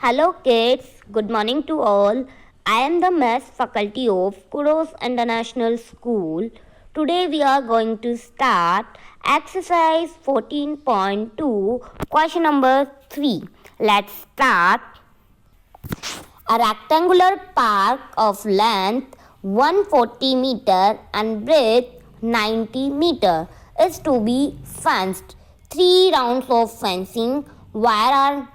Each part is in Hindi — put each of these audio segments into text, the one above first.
Hello kids, good morning to all. I am the Maths faculty of Kuros International School. Today we are going to start exercise 14.2, question number 3. Let's start. A rectangular park of length 140 meter and breadth 90 meter is to be fenced. 3 rounds of fencing wire are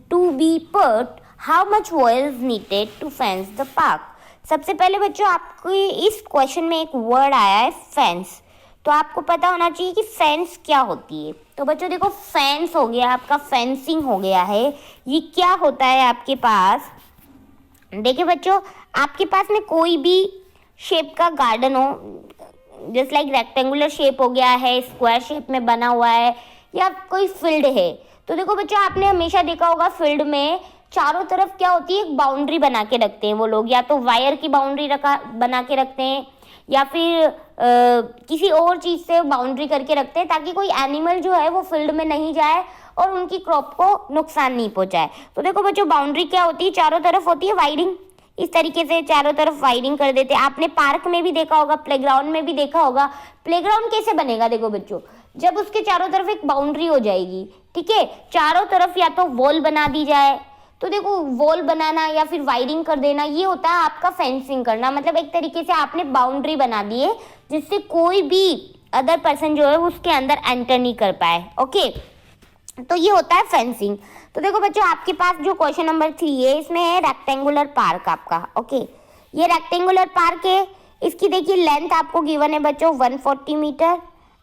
to be put. How much wire is needed to fence the park? सबसे पहले बच्चों आपको इस क्वेश्चन में एक वर्ड आया है फेंस, तो आपको पता होना चाहिए कि फेंस क्या होती है। तो बच्चों देखो, फेंस हो गया आपका, फेंसिंग हो गया है। ये क्या होता है आपके पास? देखिए बच्चों, आपके पास में कोई भी शेप का गार्डन हो, जस्ट लाइक रेक्टेंगुलर शेप हो गया है, स्क्वायर शेप में बना हुआ है, या कोई फील्ड है। तो देखो बच्चों, आपने हमेशा देखा होगा फील्ड में चारों तरफ क्या होती है, एक बाउंड्री बना के रखते हैं वो लोग, या तो वायर की बाउंड्री बना के रखते हैं, या फिर किसी और चीज़ से बाउंड्री करके रखते हैं, ताकि कोई एनिमल जो है वो फील्ड में नहीं जाए और उनकी क्रॉप को नुकसान नहीं पहुंचाए। तो देखो बच्चों, बाउंड्री क्या होती है, चारों तरफ होती है वायरिंग। इस तरीके से चारों तरफ वायरिंग कर देते हैं। आपने पार्क में भी देखा होगा, प्लेग्राउंड में भी देखा होगा। प्लेग्राउंड कैसे बनेगा? देखो बच्चों, जब उसके चारों तरफ एक बाउंड्री हो जाएगी, ठीक है, चारों तरफ या तो वॉल बना दी जाए, तो देखो वॉल बनाना या फिर वायरिंग कर देना, ये होता है आपका फेंसिंग करना। मतलब एक तरीके से आपने बाउंड्री बना दी है जिससे कोई भी अदर पर्सन जो है उसके अंदर एंटर नहीं कर पाए। ओके, तो ये होता है फेंसिंग। तो देखो बच्चों, आपके पास जो क्वेश्चन नंबर 3 है, इसमें है रेक्टेंगुलर पार्क आपका। ओके, ये रेक्टेंगुलर पार्क है। इसकी देखिए लेंथ आपको गिवन है बच्चों 140 मीटर,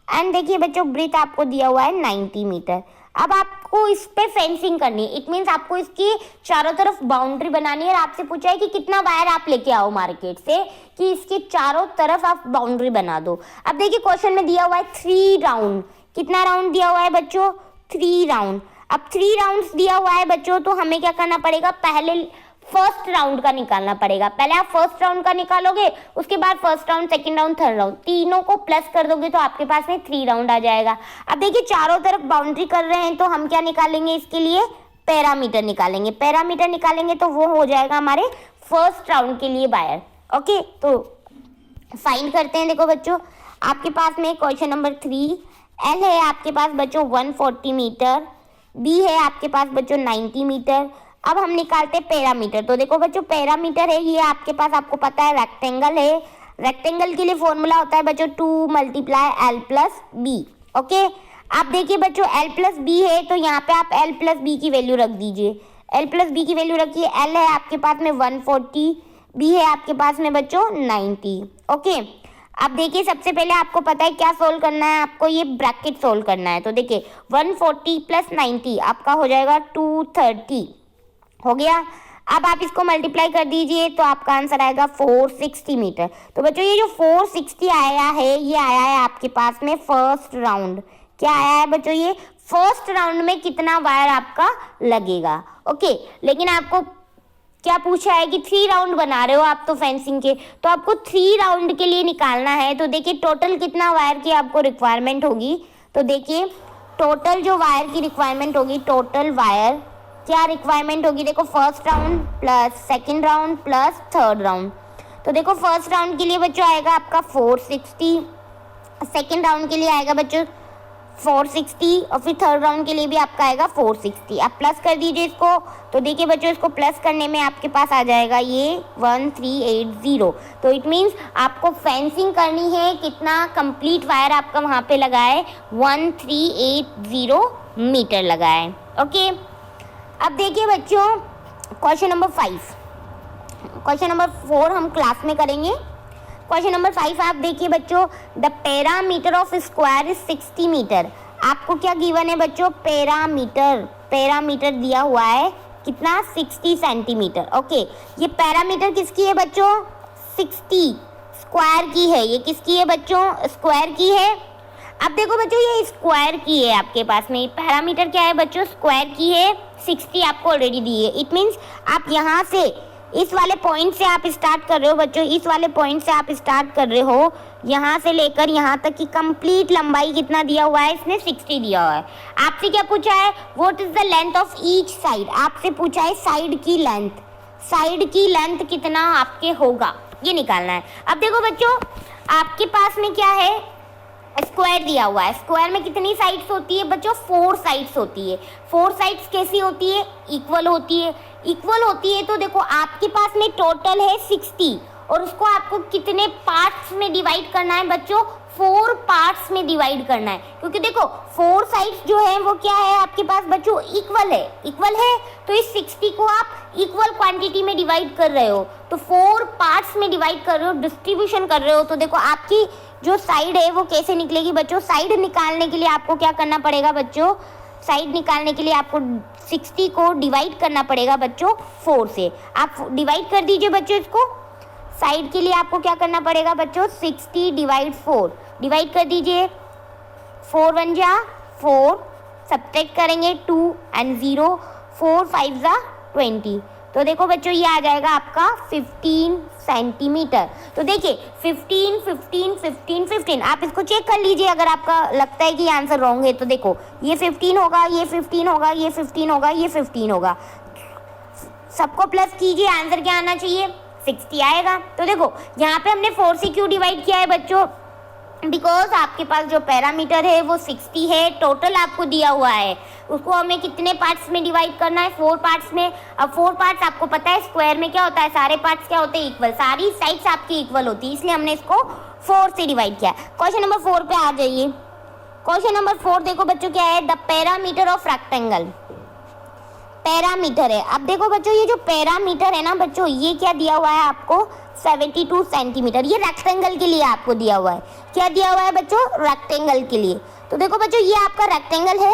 एंड देखिए बच्चों ब्रीथ आपको दिया हुआ है 90 मीटर। अब आपको इस पे फेंसिंग करनी है। इट मीन्स आपको इसकी चारों तरफ बाउंड्री बनानी है, और आपसे पूछा है कि कितना वायर आप लेके आओ मार्केट से कि इसके चारों तरफ आप बाउंड्री बना दो। अब देखिए क्वेश्चन में दिया हुआ है 3 राउंड। कितना राउंड दिया हुआ है बच्चों? 3 राउंड। अब 3 राउंड्स दिया हुआ है बच्चों, तो हमें क्या करना पड़ेगा? पहले फर्स्ट राउंड का निकालना पड़ेगा। पहले आप फर्स्ट राउंड का निकालोगे, उसके बाद first round, second round, third round, तीनों को प्लस कर दोगे तो आपके पास में 3 राउंड आ जाएगा। अब देखिए चारों तरफ बाउंड्री कर रहे हैं, तो हम क्या निकालेंगे? इसके लिए पैरामीटर निकालेंगे। पैरामीटर निकालेंगे तो वो हो जाएगा हमारे फर्स्ट राउंड के लिए वायर। ओके, तो फाइंड करते हैं। देखो बच्चों, आपके पास में क्वेश्चन नंबर 3, एल है आपके पास बच्चों 140 मीटर, बी है आपके पास बच्चों 90 मीटर। अब हम निकालते हैं पैरामीटर। तो देखो बच्चों, पैरामीटर है ये आपके पास, आपको पता है रेक्टेंगल है। रेक्टेंगल के लिए फॉर्मूला होता है बच्चों 2 × L + B। ओके, आप देखिए बच्चों L + B है, तो यहाँ पे आप L + B की वैल्यू रख दीजिए। L + B की वैल्यू रखिए। L है आपके पास में 140, B है आपके पास में बच्चों 90। ओके, अब देखिए सबसे पहले आपको पता है क्या सोल्व करना है, आपको ये ब्रैकेट सोल्व करना है। तो देखिए 140 + 90 आपका हो जाएगा 230, हो गया। अब आप इसको मल्टीप्लाई कर दीजिए तो आपका आंसर आएगा 460 मीटर। तो बच्चों ये जो 460 आया है, ये आया है आपके पास में फर्स्ट राउंड। क्या आया है बच्चों? ये फर्स्ट राउंड में कितना वायर आपका लगेगा। ओके, लेकिन आपको क्या पूछा है कि 3 राउंड बना रहे हो आप तो फेंसिंग के, तो आपको 3 राउंड के लिए निकालना है। तो देखिए टोटल कितना वायर की आपको रिक्वायरमेंट होगी। तो देखिए टोटल जो वायर की रिक्वायरमेंट होगी, टोटल वायर क्या रिक्वायरमेंट होगी? देखो first round plus second round plus third round. तो देखो फर्स्ट राउंड के लिए बच्चों आएगा आपका 460, सेकंड राउंड के लिए आएगा बच्चों 460, और फिर थर्ड राउंड के लिए भी आपका आएगा 460। आप प्लस कर दीजिए इसको। तो देखिए बच्चों, इसको प्लस करने में आपके पास आ जाएगा ये 1380। तो इट मीन्स आपको फेंसिंग करनी है, कितना कंप्लीट वायर आपका वहाँ पे लगा है? 1380 मीटर लगा है। ओके, अब देखिए बच्चों क्वेश्चन नंबर 5। क्वेश्चन नंबर 4 हम क्लास में करेंगे। क्वेश्चन नंबर 5 आप देखिए बच्चों, the parameter of square is 60 metre. आपको क्या गिवन है बच्चों? पैरामीटर। पैरामीटर दिया हुआ है कितना? 60 सेंटीमीटर। ओके, ये पैरामीटर किसकी है बच्चों? 60 स्क्वायर की है। ये किसकी है बच्चों? स्क्वायर की है। अब देखो बच्चों, ये स्क्वायर की है आपके पास में। पैरामीटर क्या है बच्चों? स्क्वायर की है। 60 आपको ऑलरेडी दी है। इट मीन्स आप यहाँ से इस वाले पॉइंट से आप स्टार्ट कर रहे हो बच्चों, इस वाले पॉइंट से आप स्टार्ट कर रहे हो, यहाँ से लेकर यहाँ तक की कंप्लीट लंबाई कितना दिया हुआ है, इसने 60 दिया हुआ है। आपसे क्या पूछा है, what is the length of each side, आपसे पूछा है साइड की लेंथ, साइड की लेंथ कितना आपके होगा ये निकालना है। अब देखो बच्चों, आपके पास में क्या है, स्क्वायर दिया हुआ है। स्क्वायर में कितनी साइड्स होती है बच्चों, 4 साइड्स होती है। 4 साइड्स कैसी होती है, इक्वल होती है। इक्वल होती है तो देखो आपके पास में टोटल है 60 और उसको आपको कितने पार्ट्स में डिवाइड करना है बच्चों, 4 पार्ट्स में डिवाइड करना है। क्योंकि देखो 4 साइड्स जो है वो क्या है आपके पास बच्चों, इक्वल है। इक्वल है तो इस 60 को आप इक्वल क्वांटिटी में डिवाइड कर रहे हो, तो 4 पार्ट्स में डिवाइड कर रहे हो, डिस्ट्रीब्यूशन कर रहे हो। तो देखो आपकी जो साइड है वो कैसे निकलेगी बच्चों, साइड निकालने के लिए आपको क्या करना पड़ेगा बच्चों, साइड निकालने के लिए आपको 60 को डिवाइड करना पड़ेगा बच्चों 4 से। आप डिवाइड कर दीजिए बच्चों इसको, साइड के लिए आपको क्या करना पड़ेगा बच्चों, 60 डिवाइड 4, डिवाइड कर दीजिए, 4 1 जा 4, सब्ट्रैक्ट करेंगे 2 एंड 0, 4 5 जा 20। तो देखो बच्चों ये आ जाएगा आपका 15 सेंटीमीटर। तो देखिए 15 15 15 15, आप इसको चेक कर लीजिए अगर आपका लगता है कि ये आंसर रॉन्ग है। तो देखो ये 15 होगा, ये 15 होगा, ये 15 होगा, ये 15 होगा, सबको प्लस कीजिए, आंसर क्या आना चाहिए, 60 आएगा। तो देखो यहाँ पे हमने 4 से क्यों डिवाइड किया है बच्चों, बिकॉज आपके पास जो पैरामीटर है वो 60 है, टोटल आपको दिया हुआ है, उसको हमें कितने पार्ट्स में डिवाइड करना है, 4 पार्ट्स में। अब 4 पार्ट्स आपको पता है स्क्वायर में क्या होता है, सारे पार्ट्स क्या होते हैं, इक्वल, सारी साइड्स आपकी इक्वल होती है, इसलिए हमने इसको 4 से डिवाइड किया। क्वेश्चन नंबर 4 पे आ जाइए। क्वेश्चन नंबर 4 देखो बच्चों क्या है, the parameter of rectangle, parameter है। अब देखो बच्चों ये जो पैरामीटर है ना बच्चों, ये क्या दिया हुआ है आपको, 72 सेंटीमीटर, ये रेक्टेंगल के लिए आपको दिया हुआ है। क्या दिया हुआ है बच्चों, रेक्टेंगल के लिए। तो देखो बच्चों ये आपका रेक्टेंगल है,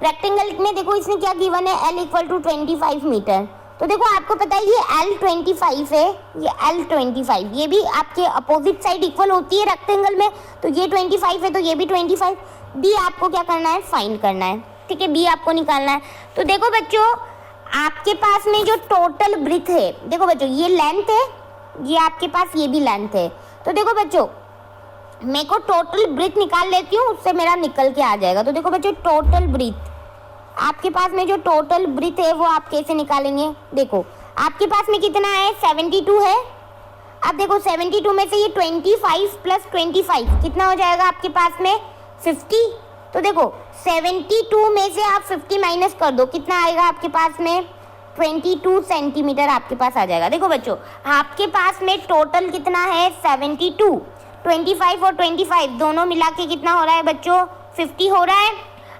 रेक्टेंगल में देखो इसने क्या गिवन है, L = 25 मीटर। तो देखो आपको पता है ये L 25 है, ये L 25, ये भी आपके अपोजिट साइड इक्वल होती है रेक्टेंगल में, तो ये 25 है तो ये भी 25। बी आपको क्या करना है, फाइंड करना है, ठीक है, बी आपको निकालना है। तो देखो बच्चों आपके पास में जो टोटल ब्रेथ है, देखो बच्चों ये लेंथ है, ये आपके पास ये भी लेंथ है। तो देखो बच्चों मेरे को टोटल ब्रेथ निकाल लेती हूँ, उससे मेरा निकल के आ जाएगा। तो देखो बच्चों टोटल ब्रेथ, आपके पास में जो टोटल ब्रेथ है वो आप कैसे निकालेंगे, देखो आपके पास में कितना है, 72 है। अब देखो 72 में से ये 25 + 25 कितना हो जाएगा आपके पास में, 50। तो देखो 72 में से आप 50 माइनस कर दो, कितना आएगा आपके पास में, 22 सेंटीमीटर आपके पास आ जाएगा। देखो बच्चों आपके पास में टोटल कितना है, 72, 25 और 25 दोनों मिला के कितना हो रहा है बच्चों, 50 हो रहा है।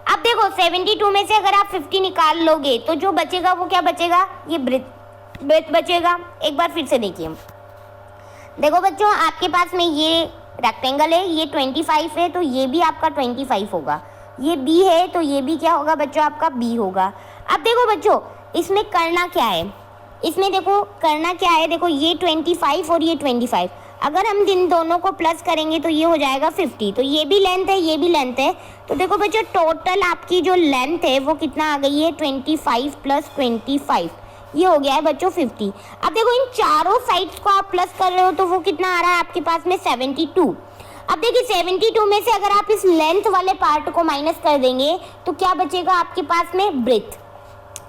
अब देखो 72 में से अगर आप 50 निकाल लोगे तो जो बचेगा वो क्या बचेगा, ये ब्रेथ बचेगा। एक बार फिर से देखिए, देखो बच्चों आपके पास में ये रेक्टेंगल है, ये 25 है तो ये भी आपका 25 होगा, ये बी है तो ये भी क्या होगा बच्चों, आपका बी होगा। अब देखो बच्चों इसमें करना क्या है, इसमें देखो करना क्या है, देखो ये 25 और ये 25, अगर हम इन दोनों को प्लस करेंगे तो ये हो जाएगा 50। तो ये भी लेंथ है, ये भी लेंथ है। तो देखो बच्चों टोटल आपकी जो लेंथ है वो कितना आ गई है, 25 + 25, ये हो गया है बच्चों 50। अब देखो इन चारों साइड्स को आप प्लस कर रहे हो तो वो कितना आ रहा है आपके पास में, 72। अब देखिए 72 में से अगर आप इस लेंथ वाले पार्ट को माइनस कर देंगे तो क्या बचेगा आपके पास में, ब्रेथ।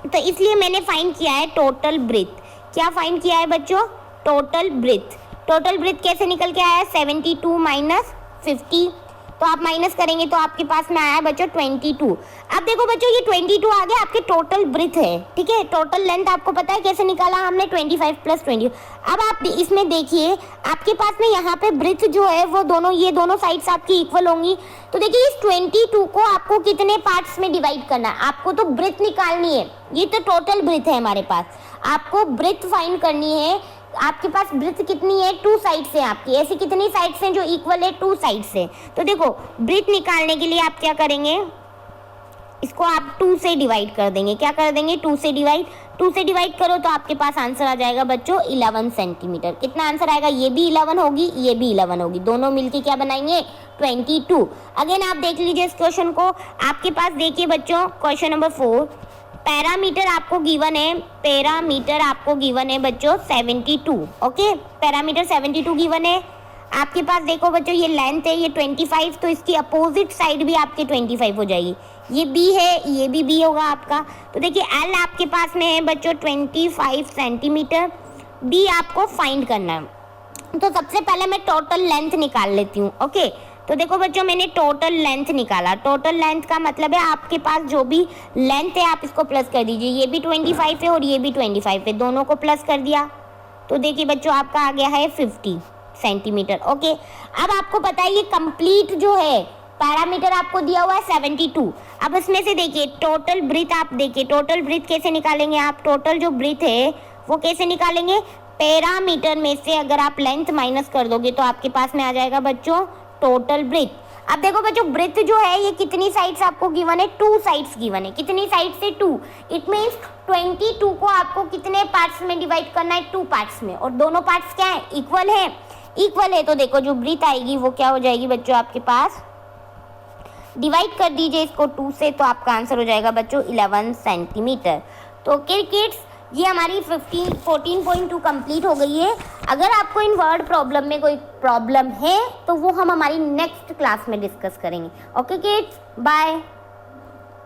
तो इसलिए मैंने फाइंड किया है टोटल ब्रेथ। क्या फाइंड किया है बच्चों, टोटल ब्रेथ। टोटल ब्रेथ कैसे निकल के आया, 72 - 50, तो आप माइनस करेंगे तो आपके पास में आया बच्चों 22। अब देखो बच्चों ये 22 आ गया आपके टोटल ब्रेथ है, ठीक है। टोटल लेंथ आपको पता है कैसे निकाला हमने, 25 + 20। अब आप इसमें देखिए आपके पास में यहाँ पे ब्रेथ जो है वो दोनों, ये दोनों साइड्स आपकी इक्वल होंगी। तो देखिए इस 22 को आपको कितने पार्ट्स में डिवाइड करना है, आपको तो ब्रेथ निकालनी है, ये तो टोटल ब्रेथ है हमारे पास, आपको ब्रेथ फाइंड करनी है। आपके पास ब्रेथ कितनी है, 2 साइड्स हैं आपकी, ऐसी कितनी साइड्स हैं जो इक्वल है, 2 साइड्स से। तो देखो ब्रेथ निकालने के लिए आप क्या करेंगे, इसको आप 2 से डिवाइड कर देंगे। क्या कर देंगे, 2 से डिवाइड करो तो आपके पास आंसर आ जाएगा बच्चों 11 सेंटीमीटर। कितना आंसर आएगा, ये भी 11 होगी, ये भी 11 होगी, दोनों मिलके क्या बनाएंगे, 22। अगेन आप देख लीजिए इस क्वेश्चन को, आपके पास देखिए बच्चों क्वेश्चन नंबर 4, पैरामीटर आपको गिवन है बच्चों 72। ओके, पैरामीटर 72 गिवन है आपके पास। देखो बच्चों ये लेंथ है, ये 25, तो इसकी अपोजिट साइड भी आपके 25 हो जाएगी। ये बी है, ये भी बी होगा आपका। तो देखिए एल आपके पास में है बच्चों 25 सेंटीमीटर, बी आपको फाइंड करना है। तो सबसे पहले मैं टोटल लेंथ निकाल लेती हूँ। ओके, तो देखो बच्चों मैंने टोटल लेंथ निकाला। टोटल लेंथ का मतलब है आपके पास जो भी लेंथ है आप इसको प्लस कर दीजिए। ये भी 25 है और ये भी 25 है, दोनों को प्लस कर दिया तो देखिए बच्चों आपका आ गया है 50 सेंटीमीटर। ओके, अब आपको पता है ये कंप्लीट जो है पैरामीटर आपको दिया हुआ है 72। अब इसमें से देखिए टोटल ब्रीथ, आप देखिए टोटल ब्रीथ कैसे निकालेंगे आप। टोटल जो ब्रीथ है वो कैसे निकालेंगे, पैरामीटर में से अगर आप लेंथ माइनस कर दोगे तो आपके पास में आ जाएगा बच्चों टोटल ब्रीथ। अब देखो बच्चों ब्रीथ जो है ये कितनी साइड्स आपको गिवन है, 2 साइड्स गिवन है। कितनी साइड से 2, इट मीन्स 22 को आपको कितने पार्ट्स में डिवाइड करना है, 2 पार्ट्स में, और दोनों पार्ट्स क्या है, इक्वल है। तो देखो जो ब्रीथ आएगी वो क्या हो जाएगी बच्चों आपके पास, डिवाइड कर दीजिए इसको 2 से तो आपका आंसर हो जाएगा बच्चों 11 सेंटीमीटर। तो किड्स ये हमारी 14.2 कंप्लीट हो गई है। अगर आपको इन वर्ड प्रॉब्लम में कोई प्रॉब्लम है तो वो हम हमारी नेक्स्ट क्लास में डिस्कस करेंगे। Okay kids, bye.